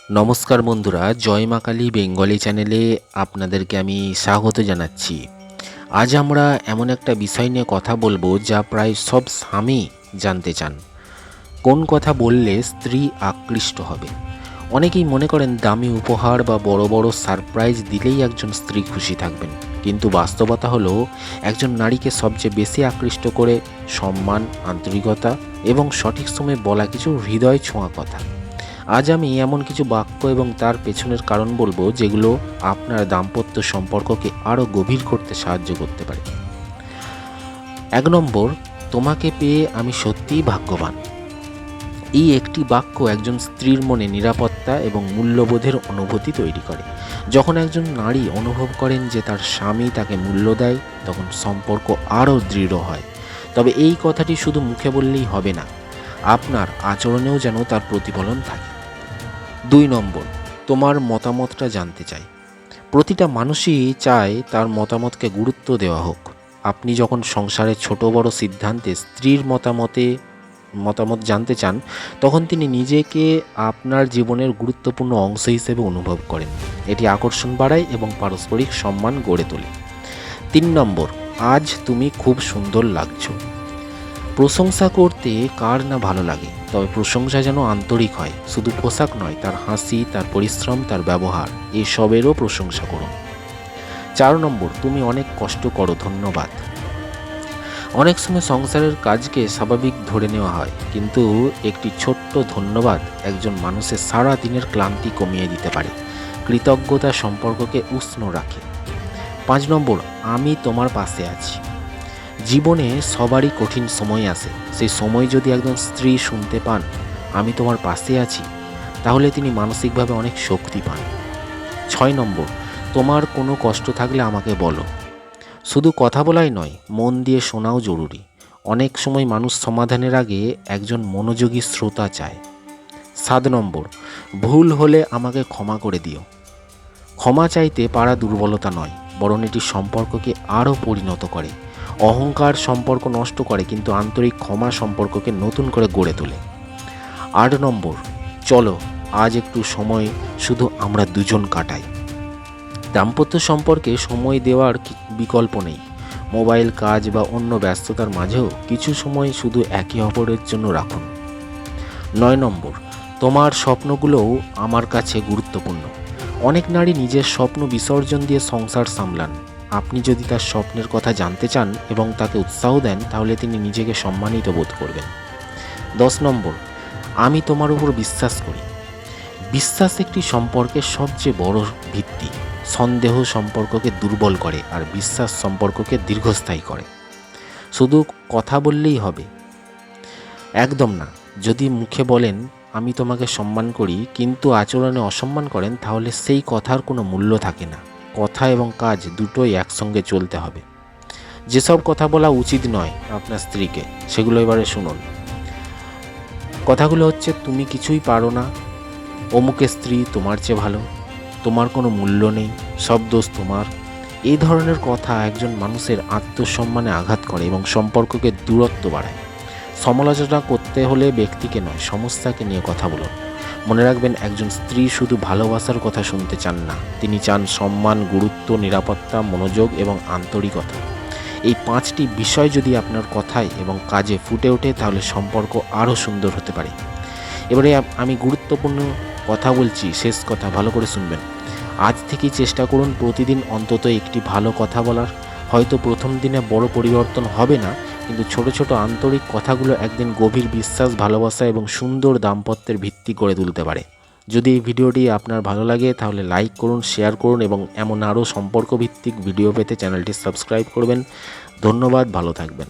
নমস্কার বন্ধুরা, জয় মা কালী বেঙ্গলি চ্যানেলে আপনাদেরকে আমি স্বাগত জানাচ্ছি। আজ আমরা এমন একটা বিষয় নিয়ে কথা বলবো যা প্রায় সব স্বামী জানতে চান। কোন কথা বললে স্ত্রী আকৃষ্ট হবে? অনেকেই মনে করেন দামি উপহার বা বড় বড় সারপ্রাইজ দিলেই একজন স্ত্রী খুশি থাকবেন, কিন্তু বাস্তবতা হলো একজন নারীকে সবচেয়ে বেশি আকৃষ্ট করে সম্মান, আন্তরিকতা এবং সঠিক সময়ে বলা কিছু হৃদয় ছোঁয়া কথা। আজ আমি এমন কিছু বাক্য এবং তার পেছনের কারণ বলবো যেগুলো আপনার দাম্পত্য সম্পর্ককে আরও গভীর করতে সাহায্য করতে পারে। 1 নম্বর, তোমাকে পেয়ে আমি সত্যিই ভাগ্যবান। এই একটি বাক্য একজন স্ত্রীর মনে নিরাপত্তা এবং মূল্যবোধের অনুভূতি তৈরি করে। যখন একজন নারী অনুভব করেন যে তার স্বামী তাকে মূল্য দেয়, তখন সম্পর্ক আরও দৃঢ় হয়। তবে এই কথাটি শুধু মুখে বললেই হবে না, আপনার আচরণেও যেন তার প্রতিফলন থাকে। 2 নম্বর, তোমার মতামতটা জানতে চাই। প্রতিটা মানুষই চায় তার মতামতকে গুরুত্ব দেওয়া হোক। আপনি যখন সংসারের ছোট বড় সিদ্ধান্তে স্ত্রীর মতামত জানতে চান, তখন তিনি নিজেকে আপনার জীবনের গুরুত্বপূর্ণ অংশ হিসেবে অনুভব করেন। এটি আকর্ষণ বাড়ায় এবং পারস্পরিক সম্মান গড়ে তোলে। 3 নম্বর, আজ তুমি খুব সুন্দর লাগছো। প্রশংসা করতে কার না ভালো লাগে, তবে প্রশংসা যেন আন্তরিক হয়। শুধু পোশাক নয়, তার হাসি, তার পরিশ্রম, তার ব্যবহার, এসবেরও প্রশংসা করুন। 4 নম্বর, তুমি অনেক কষ্ট করো, ধন্যবাদ। অনেক সময় সংসারের কাজকে স্বাভাবিক ধরে নেওয়া হয়, কিন্তু একটি ছোট্ট ধন্যবাদ একজন মানুষের সারা দিনের ক্লান্তি কমিয়ে দিতে পারে। কৃতজ্ঞতা সম্পর্ককে উষ্ণ রাখে। 5 নম্বর, আমি তোমার পাশে আছি। জীবনে সবারই কঠিন সময় আসে। সেই সময় যদি একজন স্ত্রী শুনতে পান, আমি তোমার পাশে আছি, তাহলে তিনি মানসিকভাবে অনেক শক্তি পান। 6 নম্বর, তোমার কোনো কষ্ট থাকলে আমাকে বলো। শুধু কথা বলাই নয়, মন দিয়ে শোনাও জরুরি। অনেক সময় মানুষ সমাধানের আগে একজন মনোযোগী শ্রোতা চায়। 7 নম্বর, ভুল হলে আমাকে ক্ষমা করে দিও। ক্ষমা চাইতে পারা দুর্বলতা নয়, বরং এটি সম্পর্ককে আরও পরিণত করে। অহংকার সম্পর্ক নষ্ট করে, কিন্তু আন্তরিক ক্ষমা সম্পর্ককে নতুন করে গড়ে তোলে। 8 নম্বর, চলো আজ একটু সময় শুধু আমরা দুজন কাটাই। দাম্পত্য সম্পর্কে সময় দেওয়ার বিকল্প নেই। মোবাইল, কাজ বা অন্য ব্যস্ততার মাঝেও কিছু সময় শুধু একে অপরের জন্য রাখুন। 9 নম্বর, তোমার স্বপ্নগুলোও আমার কাছে গুরুত্বপূর্ণ। অনেক নারী নিজের স্বপ্ন বিসর্জন দিয়ে সংসার সামলান। আপনি যদি তার স্বপ্নের কথা জানতে চান এবং তাকে উৎসাহ দেন, তাহলে তিনি নিজেকে সম্মানিত বোধ করবেন। 10 নম্বর, আমি তোমার উপর বিশ্বাস করি। বিশ্বাস একটি সম্পর্কের সবচেয়ে বড় ভিত্তি। সন্দেহ সম্পর্ককে দুর্বল করে, আর বিশ্বাস সম্পর্ককে দীর্ঘস্থায়ী করে। শুধু কথা বললেই হবে? একদম না। যদি মুখে বলেন আমি তোমাকে সম্মান করি, কিন্তু আচরণে অসম্মান করেন, তাহলে সেই কথার কোনো মূল্য থাকে না। কথা এবং কাজ দুটোই একসঙ্গে চলতে হবে। যেসব কথা বলা উচিত নয় আপনার স্ত্রীকে, সেগুলো এবারে শুনুন। কথাগুলো হচ্ছে, তুমি কিছুই পারো না, অমুকের স্ত্রী তোমার চেয়ে ভালো, তোমার কোনো মূল্য নেই, সব দোষ তোমার। এই ধরনের কথা একজন মানুষের আত্মসম্মানে আঘাত করে এবং সম্পর্ককে দূরত্ব বাড়ায়। সমালোচনা করতে হলে ব্যক্তিকে নয়, সমস্যাকে নিয়ে কথা বলুন। মনে রাখবেন, একজন স্ত্রী শুধু ভালোবাসার কথা শুনতে চান না, তিনি চান সম্মান, গুরুত্ব, নিরাপত্তা, মনোযোগ এবং আন্তরিকতা। এই 5টি বিষয় যদি আপনার কথায় এবং কাজে ফুটে ওঠে, তাহলে সম্পর্ক আরও সুন্দর হতে পারে। এবারে আমি গুরুত্বপূর্ণ কথা বলছি, শেষ কথা ভালো করে শুনবেন। আজ থেকেই চেষ্টা করুন প্রতিদিন অন্তত একটি ভালো কথা বলার। হয়তো প্রথম দিনে বড় পরিবর্তন হবে না, কিন্তু ছোট ছোট আন্তরিক কথাগুলো একদিন গভীর বিশ্বাস, ভালোবাসা এবং সুন্দর দাম্পত্যের ভিত্তি করে তুলতে পারে। যদি এই ভিডিওটি আপনার ভালো লাগে, তাহলে লাইক করুন, শেয়ার করুন এবং এমন আরও সম্পর্কভিত্তিক ভিডিও পেতে চ্যানেলটি সাবস্ক্রাইব করবেন। ধন্যবাদ, ভালো থাকবেন।